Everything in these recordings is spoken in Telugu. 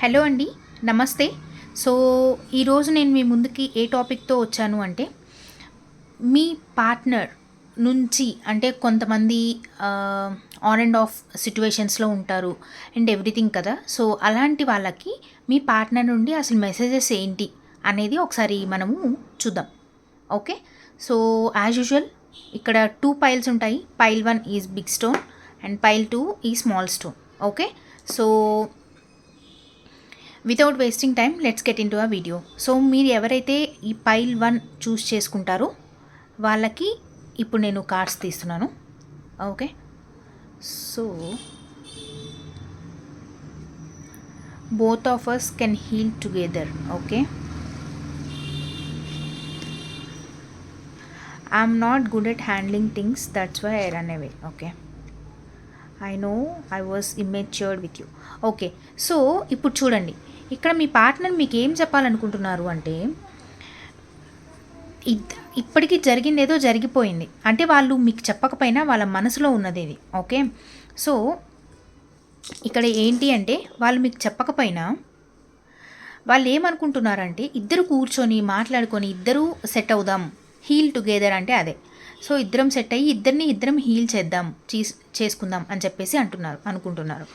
హలో అండి. నమస్తే. సో, ఈరోజు నేను మీ ముందుకి ఏ టాపిక్‌తో వచ్చాను అంటే, మీ పార్ట్నర్ నుంచి అంటే కొంతమంది ఆన్ అండ్ ఆఫ్ సిట్యుయేషన్స్‌లో ఉంటారు అండ్ ఎవ్రీథింగ్ కదా! సో, అలాంటి వాళ్ళకి మీ పార్ట్నర్ నుండి అసలు మెసేజెస్ ఏంటి అనేది ఒకసారి మనము చూద్దాం. ఓకే. సో, యాజ్ యూజువల్ ఇక్కడ 2 పైల్స్ ఉంటాయి. Pile 1 is big stone and pile 2 is small stone. Okay. So, without wasting time let's get in to a video. సో మీరు ఎవరైతే ఈ పైల్ 1 చూస్ చేసుకుంటారో వాళ్ళకి ఇప్పుడు నేను కార్డ్స్ తీస్తున్నాను. Okay. So both of us can heal together. Okay. I'm not good at handling things, that's why I run away. Okay. I know I was immatured with you. Okay. So ఇప్పుడు చూడండి, ఇక్కడ మీ పార్ట్నర్ మీకు ఏం చెప్పాలనుకుంటున్నారు అంటే, ఇప్పటికీ జరిగింది ఏదో జరిగిపోయింది అంటే వాళ్ళు మీకు చెప్పకపోయినా వాళ్ళ మనసులో ఉన్నది ఇది. ఓకే. సో ఇక్కడ ఏంటి అంటే, వాళ్ళు మీకు చెప్పకపోయినా వాళ్ళు ఏమనుకుంటున్నారంటే, ఇద్దరు కూర్చొని మాట్లాడుకొని ఇద్దరు సెట్ అవుదాం, హీల్ టుగెదర్ అంటే అదే. సో ఇద్దరం సెట్ అయ్యి ఇద్దరం హీల్ చేద్దాం, చేసుకుందాం అని చెప్పేసి అనుకుంటున్నారు.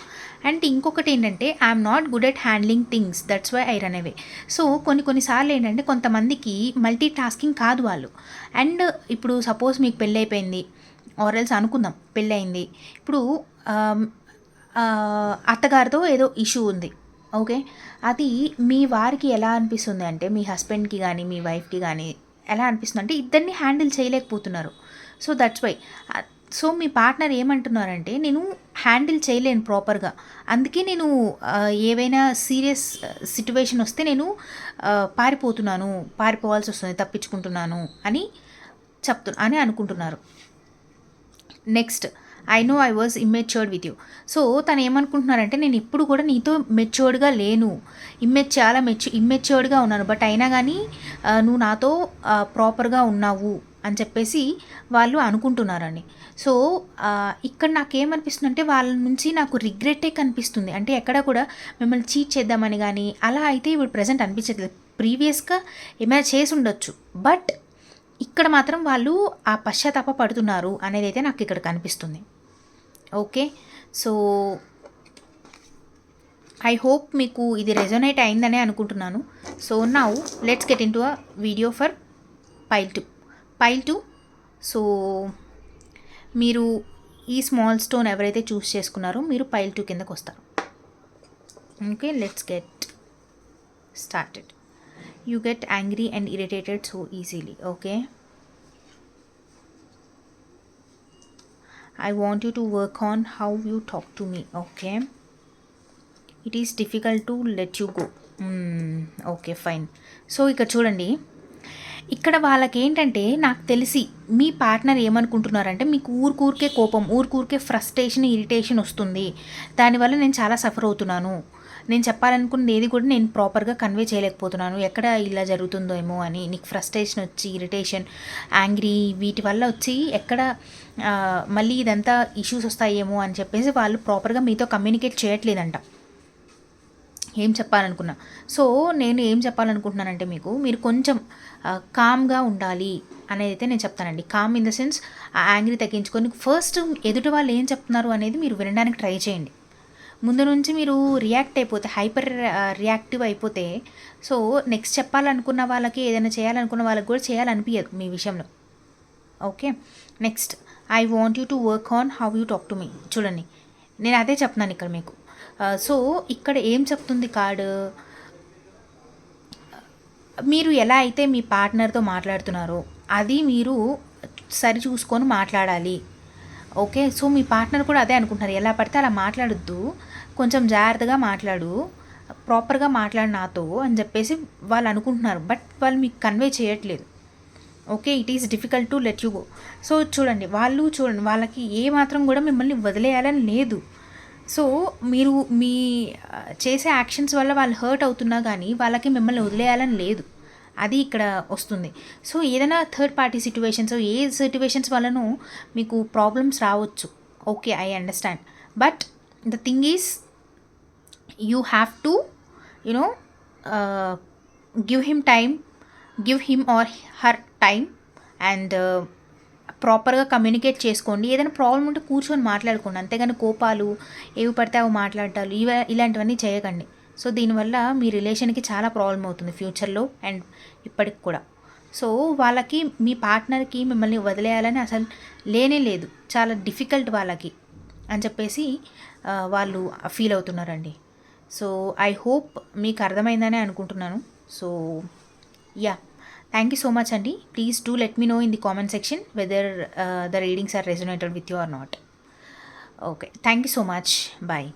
అండ్ ఇంకొకటి ఏంటంటే, I'm not good at handling things, that's why I run away. So కొన్నిసార్లు ఏంటంటే కొంతమందికి మల్టీ టాస్కింగ్ కాదు వాళ్ళు. అండ్ ఇప్పుడు సపోజ్ మీకు పెళ్ళి అయిపోయింది ఆర్ఎల్స్ అనుకుందాం, పెళ్ళి అయింది. ఇప్పుడు అత్తగారితో ఏదో ఇష్యూ ఉంది. ఓకే. అది మీ వారికి ఎలా అనిపిస్తుంది అంటే, మీ హస్బెండ్కి కానీ మీ వైఫ్కి కానీ ఎలా అనిపిస్తుంది అంటే, ఇద్దరిని హ్యాండిల్ చేయలేకపోతున్నారు. So that's why. సో మీ పార్ట్నర్ ఏమంటున్నారంటే, నేను హ్యాండిల్ చేయలేను ప్రాపర్గా, అందుకే నేను ఏవైనా సీరియస్ సిట్యువేషన్ వస్తే నేను పారిపోవాల్సి వస్తుంది, తప్పించుకుంటున్నాను అని అనుకుంటున్నారు. Next, I know I was immatured with you. So తను ఏమనుకుంటున్నారంటే, నేను ఇప్పుడు కూడా నీతో మెచ్యూర్డ్గా లేను, చాలా ఇమ్మెచ్యూర్డ్గా ఉన్నాను, బట్ అయినా కానీ నువ్వు నాతో ప్రాపర్గా ఉన్నావు అని చెప్పేసి వాళ్ళు అనుకుంటున్నారని. సో ఇక్కడ నాకేమనిపిస్తుంది అంటే, వాళ్ళ నుంచి నాకు రిగ్రెట్టే కనిపిస్తుంది. అంటే ఎక్కడ కూడా మిమ్మల్ని చీట్ చేద్దామని కానీ అలా అయితే ఇప్పుడు ప్రజెంట్ అనిపించట్లేదు. ప్రీవియస్గా ఏమైనా చేసి ఉండొచ్చు, బట్ ఇక్కడ మాత్రం వాళ్ళు ఆ పశ్చాత్తాప పడుతున్నారు అనేది అయితే నాకు ఇక్కడ కనిపిస్తుంది. ఓకే. సో ఐ హోప్ మీకు ఇది రెజొనేట్ అయిందనే అనుకుంటున్నాను. So now let's get in to a video for pile 2. So మీరు ఈ స్మాల్ స్టోన్ ఎవరైతే చూస్ చేసుకున్నారో మీరు పైల్ 2 కిందకు వస్తారు. Okay. Let's get started. You get angry and irritated so easily. Okay. I want you to work on how you talk to me. Okay. It is difficult to let you go. Okay, fine. So ఇక్కడ చూడండి, ఇక్కడ వాళ్ళకి ఏంటంటే, నాకు తెలిసి మీ పార్ట్నర్ ఏమనుకుంటున్నారంటే, మీకు ఊరికే కోపం, ఊరికే ఫ్రస్ట్రేషన్, ఇరిటేషన్ వస్తుంది, దానివల్ల నేను చాలా సఫర్ అవుతున్నాను, నేను చెప్పాలనుకున్నది ఏది కూడా నేను ప్రాపర్గా కన్వే చేయలేకపోతున్నాను, ఎక్కడ ఇలా జరుగుతుందో ఏమో అని నీకు ఫ్రస్ట్రేషన్ వచ్చి, ఇరిటేషన్, యాంగ్రీ వీటి వల్ల వచ్చి ఎక్కడ మళ్ళీ ఇదంతా ఇష్యూస్ వస్తాయేమో అని చెప్పేసి వాళ్ళు ప్రాపర్గా మీతో కమ్యూనికేట్ చేయట్లేదంట. ఏం చెప్పాలనుకున్నా. సో నేను ఏం చెప్పాలనుకుంటున్నానంటే, మీరు కొంచెం కామ్గా ఉండాలి అనేది అయితే నేను చెప్తానండి. కామ్ ఇన్ ద సెన్స్, ఆ యాంగ్రీ తగ్గించుకొని ఫస్ట్ ఎదుటి వాళ్ళు ఏం చెప్తున్నారు అనేది మీరు వినడానికి ట్రై చేయండి. ముందు నుంచి మీరు రియాక్ట్ అయిపోతే, హైపర్ రియాక్టివ్ అయిపోతే, సో నెక్స్ట్ చెప్పాలనుకున్న వాళ్ళకి, ఏదైనా చేయాలనుకున్న వాళ్ళకి కూడా చేయాలనిపించదు మీ విషయంలో. Okay. Next, I want you to work on how you talk to me. చూడండి, నేను అదే చెప్తున్నాను ఇక్కడ మీకు. సో ఇక్కడ ఏం చెప్తుంది కార్డు, మీరు ఎలా అయితే మీ పార్ట్నర్తో మాట్లాడుతున్నారో అది మీరు సరి చూసుకొని మాట్లాడాలి. ఓకే. సో మీ పార్ట్నర్ కూడా అదే అనుకుంటున్నారు, ఎలా పడితే అలా మాట్లాడొద్దు, కొంచెం జాగ్రత్తగా మాట్లాడు, ప్రాపర్గా మాట్లాడు నాతో అని చెప్పేసి వాళ్ళు అనుకుంటున్నారు, బట్ వాళ్ళు మీకు కన్వే చేయట్లేదు. Okay. It is difficult to let you go. So చూడండి, వాళ్ళకి ఏ మాత్రం కూడా మిమ్మల్ని వదిలేయాలని లేదు. సో మీరు మీ చేసే యాక్షన్స్ వల్ల వాళ్ళు హర్ట్ అవుతున్నా కానీ వాళ్ళకి మిమ్మల్ని వదిలేయాలని లేదు, అది ఇక్కడ వస్తుంది. సో ఏదైనా థర్డ్ పార్టీ సిట్యువేషన్స్, ఏ సిట్యువేషన్స్ వల్లనూ మీకు ప్రాబ్లమ్స్ రావచ్చు. Okay, I understand, but the thing is you have to you know give him time, give him or her time and ప్రాపర్గా కమ్యూనికేట్ చేసుకోండి. ఏదైనా ప్రాబ్లం ఉంటే కూర్చొని మాట్లాడుకోండి, అంతేగాని కోపాలు ఏవి పడితే అవి మాట్లాడటాలు ఇలాంటివన్నీ చేయకండి. సో దీనివల్ల మీ రిలేషన్కి చాలా ప్రాబ్లం అవుతుంది ఫ్యూచర్లో అండ్ ఇప్పటికి కూడా. సో వాళ్ళకి మీ పార్ట్నర్కి మిమ్మల్ని వదిలేయాలని అసలు లేనే లేదు, చాలా డిఫికల్ట్ వాళ్ళకి అని చెప్పేసి వాళ్ళు ఫీల్ అవుతున్నారండి. సో ఐ హోప్ మీకు అర్థమైందని అనుకుంటున్నాను. So yeah, thank you so much అండి. Please do let me know in the comment section whether the readings are resonated with you or not. Okay, thank you so much. Bye.